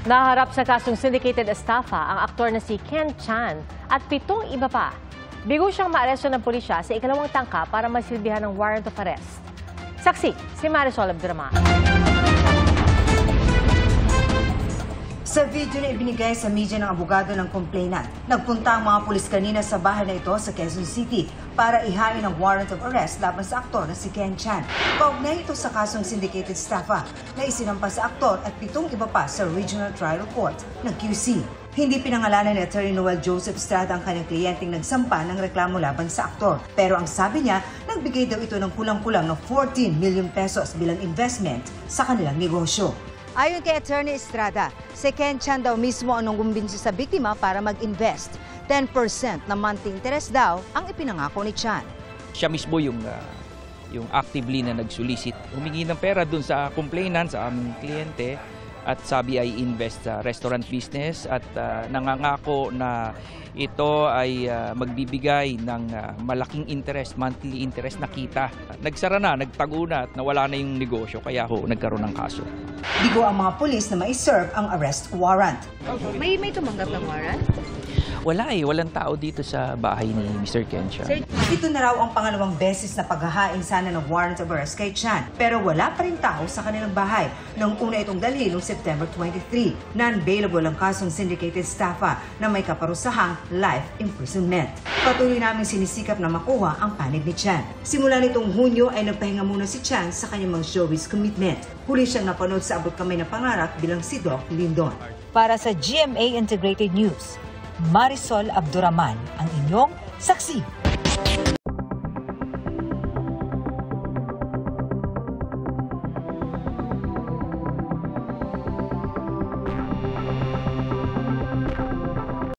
Naharap sa kasong syndicated estafa ang aktor na si Ken Chan at 7 iba pa. Bigo siyang maaresto ng pulisya sa ikalawang tangka para masilbihan ng warrant of arrest. Saksi, si Marisol Abduraman. Sa video na ibinigay sa media ng abogado ng complainant, nagpunta ang mga pulis kanina sa bahay na ito sa Quezon City para ihain ang warrant of arrest laban sa aktor na si Ken Chan. Kaugnay ito sa kasong syndicated estafa na isinampa sa aktor at 7 iba pa sa Regional Trial Court ng QC. Hindi pinangalanan ni Attorney Noel Joseph Estrada ang kanyang kliyenteng nagsampa ng reklamo laban sa aktor. Pero ang sabi niya, nagbigay daw ito ng kulang-kulang ng 14 million pesos bilang investment sa kanilang negosyo. Ayon kay Attorney Estrada, si Ken Chan daw mismo ang nanggumbinsi sa biktima para mag-invest. 10% na monthly interest daw ang ipinangako ni Chan. Siya mismo yung actively na nag-solicit. Humingi ng pera dun sa complainant, sa aming kliyente, at sabi ay invest sa restaurant business at nangangako na ito ay magbibigay ng malaking interest, monthly interest na kita. Nagsara na, nagtago na at nawala na yung negosyo kaya ako nagkaroon ng kaso. Bigo ang mga pulis na mai-serve ang arrest warrant. May tumanggap ng warrant? Wala walang tao dito sa bahay ni Mr. Ken Chan. Ito na raw ang pangalawang beses na paghahain sana ng warrant of arrest kay Chan. Pero wala pa rin tao sa kanilang bahay nang una itong dalhin noong September 23. Non-bailable ang kasong syndicated estafa na may kaparusahang life imprisonment. Patuloy namin sinisikap na makuha ang panig ni Chan. Simula nitong Hunyo ay nagpahinga muna si Chan sa kanyang mga showbiz commitment. Huli siyang napanood sa Abot Kamay na Pangarap bilang si Doc Lindon. Para sa GMA Integrated News, Marisol Abduraman, ang inyong saksi.